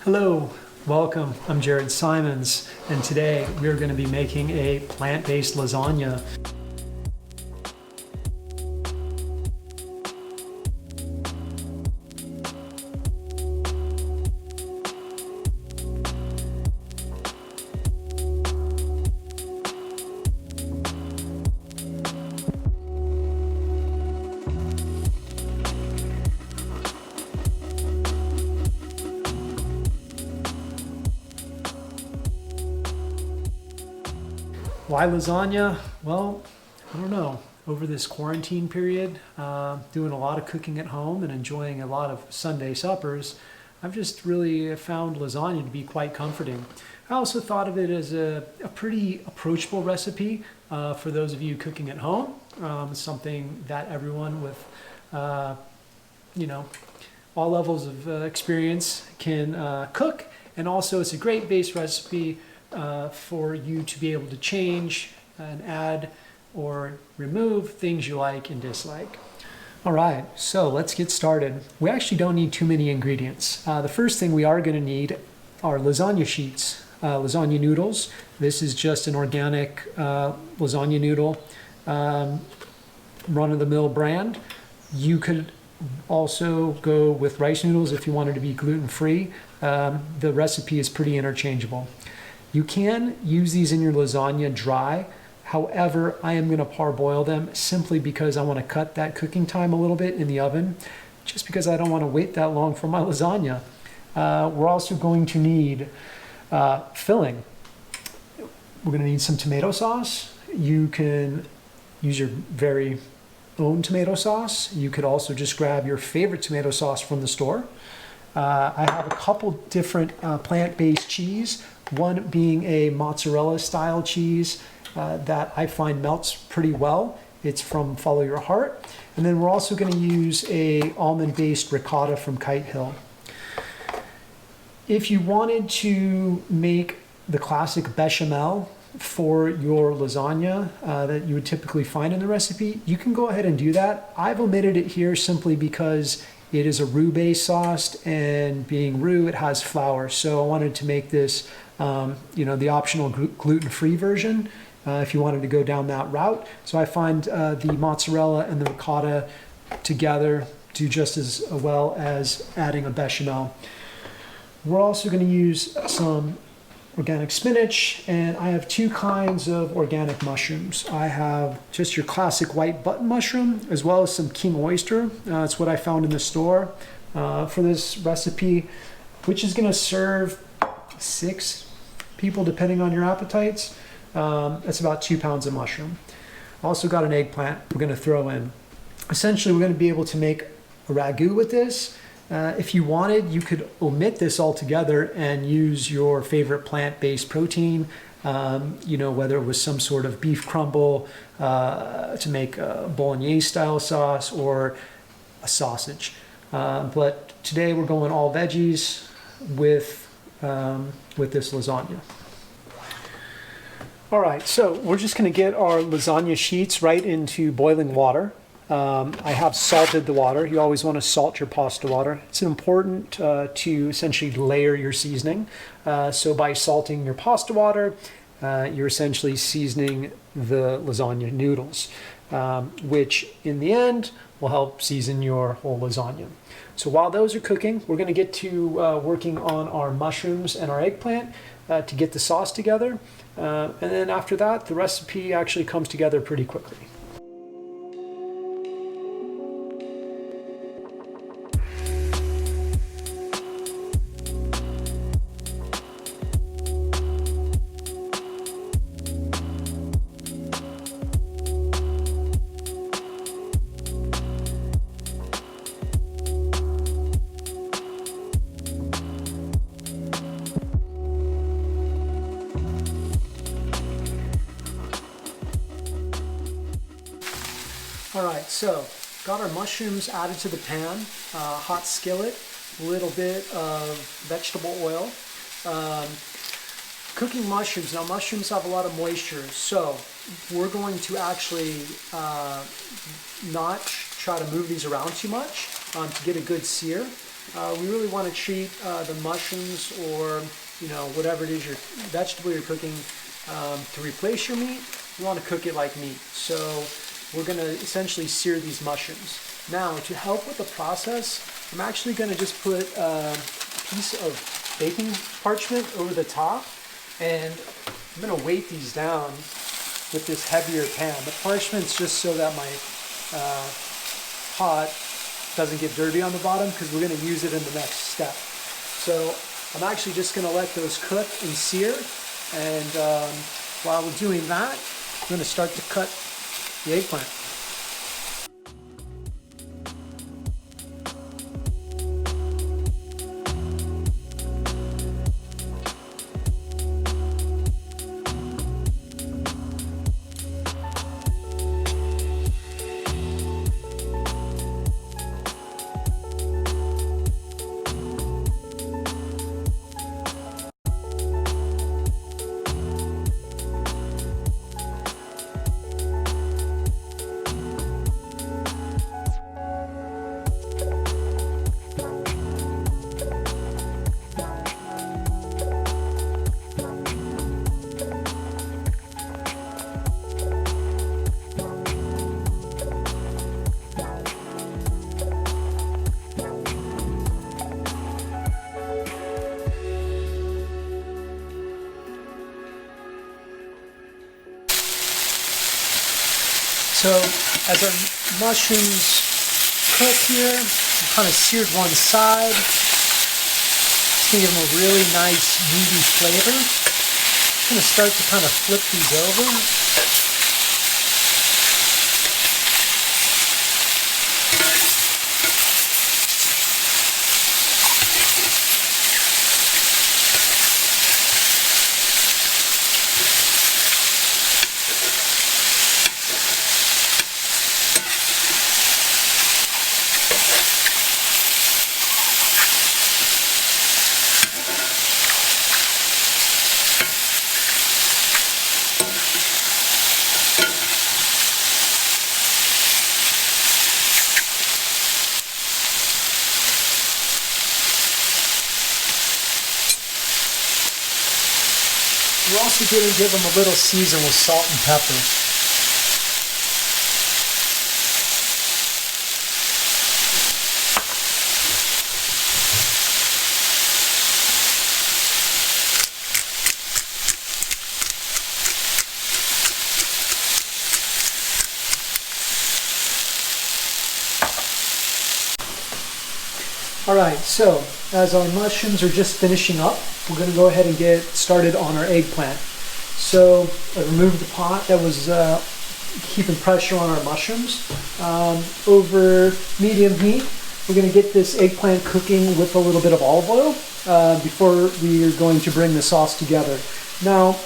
Hello, welcome. I'm Jared Simons, and today we're going to be making a plant-based lasagna. Why lasagna? Well, I don't know. Over this quarantine period, doing a lot of cooking at home and enjoying a lot of Sunday suppers, I've just really found lasagna to be quite comforting. I also thought of it as a pretty approachable recipe for those of you cooking at home. Something that everyone with, all levels of experience can cook. And also it's a great base recipe for you to be able to change and add or remove things you like and dislike. All right, so let's get started. We actually don't need too many ingredients. The first thing we are going to need are lasagna sheets, lasagna noodles. This is just an organic lasagna noodle, run-of-the-mill brand. You could also go with rice noodles if you wanted to be gluten-free. The recipe is pretty interchangeable. You can use these in your lasagna dry. However, I am going to parboil them simply because I want to cut that cooking time a little bit in the oven, just because I don't want to wait that long for my lasagna. We're also going to need filling. We're going to need some tomato sauce. You can use your very own tomato sauce. You could also just grab your favorite tomato sauce from the store. I have a couple different plant-based cheese, one being a mozzarella style cheese that I find melts pretty well. It's from Follow Your Heart. And then we're also going to use a almond-based ricotta from Kite. If you wanted to make the classic bechamel for your lasagna that you would typically find in the recipe, you can go ahead and do that. I've omitted it here simply because it is a roux-based sauce, and being roux, it has flour. So I wanted to make this, the optional gluten-free version if you wanted to go down that route. So I find the mozzarella and the ricotta together do just as well as adding a bechamel. We're also going to use some organic spinach, and I have two kinds of organic mushrooms. I have just your classic white button mushroom, as well as some king oyster. It's what I found in the store for this recipe, which is going to serve 6 people depending on your appetites. That's about 2 pounds of mushroom. Also got an eggplant we're going to throw in. Essentially, we're going to be able to make a ragu with this. If you wanted, you could omit this altogether and use your favorite plant-based protein, whether it was some sort of beef crumble to make a bolognese style sauce or a sausage. But today we're going all veggies with this lasagna. All right, so we're just going to get our lasagna sheets right into boiling water. I have salted the water. You always want to salt your pasta water. It's important to essentially layer your seasoning. So by salting your pasta water, you're essentially seasoning the lasagna noodles, which in the end will help season your whole lasagna. So while those are cooking, we're going to get to working on our mushrooms and our eggplant to get the sauce together. And then after that, the recipe actually comes together pretty quickly. All right, so got our mushrooms added to the pan, hot skillet, a little bit of vegetable oil. Cooking mushrooms, now mushrooms have a lot of moisture, so we're going to actually not try to move these around too much to get a good sear. we really want to treat the mushrooms or whatever it is your vegetable you're cooking to replace your meat. You want to cook it like meat. So we're going to essentially sear these mushrooms. Now to help with the process, I'm actually going to just put a piece of baking parchment over the top, and I'm going to weight these down with this heavier pan. The parchment's just so that my pot doesn't get dirty on the bottom, because we're going to use it in the next step. So I'm actually just going to let those cook and sear, and while we're doing that, I'm going to start to cut the eggplant. So as our mushrooms cook here, we kind of seared one side. It's going to give them a really nice meaty flavor. I'm going to start to kind of flip these over. We're also going to give them a little season with salt and pepper. Alright, so as our mushrooms are just finishing up, we're going to go ahead and get started on our eggplant. So I removed the pot that was keeping pressure on our mushrooms. Over medium heat, we're going to get this eggplant cooking with a little bit of olive oil before we are going to bring the sauce together. Now,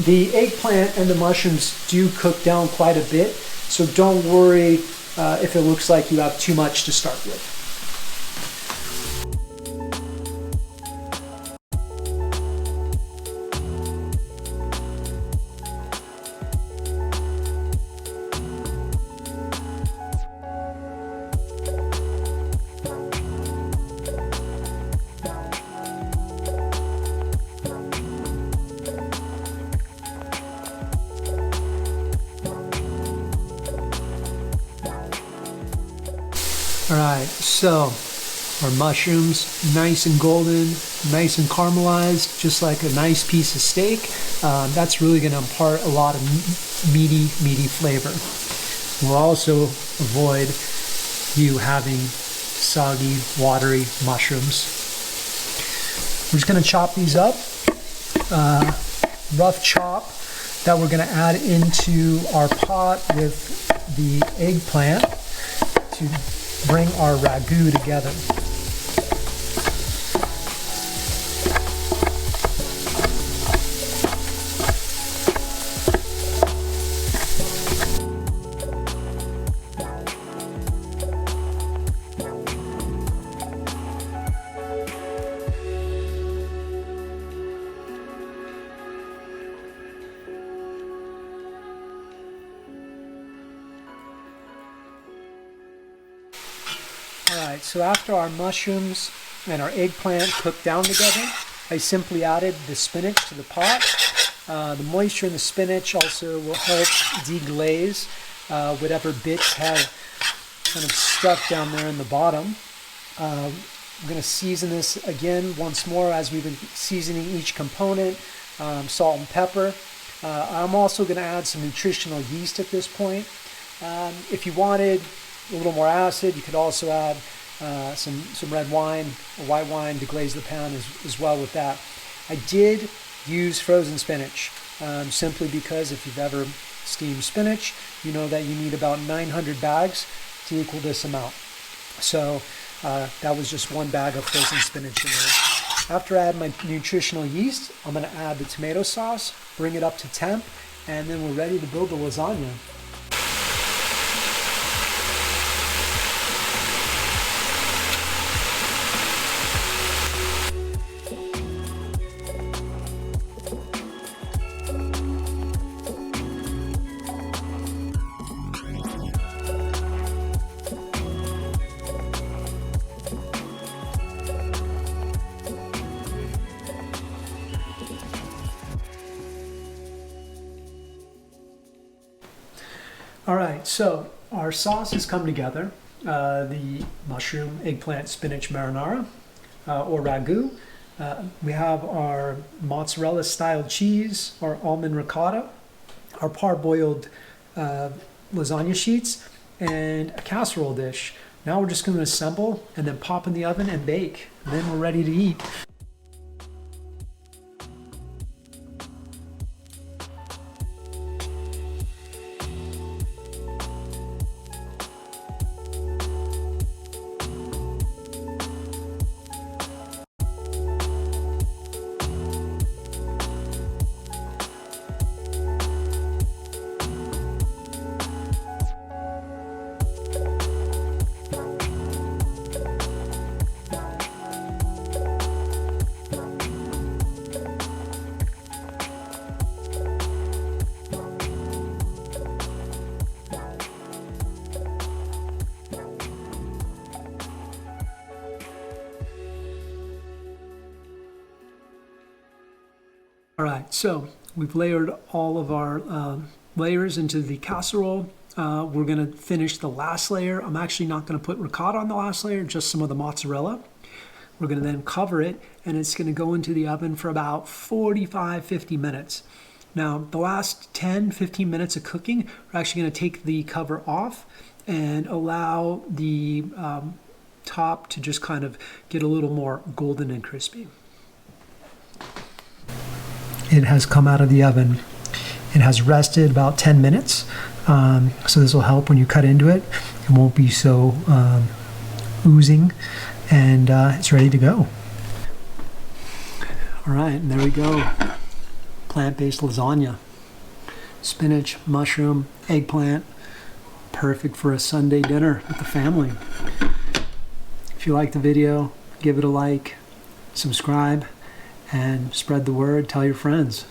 the eggplant and the mushrooms do cook down quite a bit, so don't worry if it looks like you have too much to start with. Alright, so our mushrooms, nice and golden, nice and caramelized, just like a nice piece of steak. That's really going to impart a lot of meaty flavor. We'll also avoid you having soggy, watery mushrooms. We're just going to chop these up, rough chop, that we're going to add into our pot with the eggplant to bring our ragu together. Alright, right, so after our mushrooms and our eggplant cooked down together, I simply added the spinach to the pot. The moisture in the spinach also will help deglaze whatever bits have kind of stuck down there in the bottom. I'm going to season this again once more as we've been seasoning each component, salt and pepper. I'm also going to add some nutritional yeast at this point. If you wanted a little more acid, you could also add some red wine or white wine to glaze the pan as well with that. I did use frozen spinach simply because if you've ever steamed spinach, you know that you need about 900 bags to equal this amount. So that was just one bag of frozen spinach in there. After I add my nutritional yeast, I'm going to add the tomato sauce, bring it up to temp, and then we're ready to build the lasagna. All right, so our sauce has come together. The mushroom, eggplant, spinach marinara or ragu. We have our mozzarella style cheese, our almond ricotta, our parboiled lasagna sheets, and a casserole dish. Now we're just going to assemble and then pop in the oven and bake. And then we're ready to eat. All right, so we've layered all of our layers into the casserole. We're going to finish the last layer. I'm actually not going to put ricotta on the last layer, just some of the mozzarella. We're going to then cover it, and it's going to go into the oven for about 45-50 minutes. Now, the last 10-15 minutes of cooking, we're actually going to take the cover off and allow the top to just kind of get a little more golden and crispy. It has come out of the oven. It has rested about 10 minutes. So this will help when you cut into it. It won't be so oozing, and it's ready to go. All right, and there we go. Plant-based lasagna. Spinach, mushroom, eggplant. Perfect for a Sunday dinner with the family. If you like the video, give it a like, subscribe, and spread the word, tell your friends.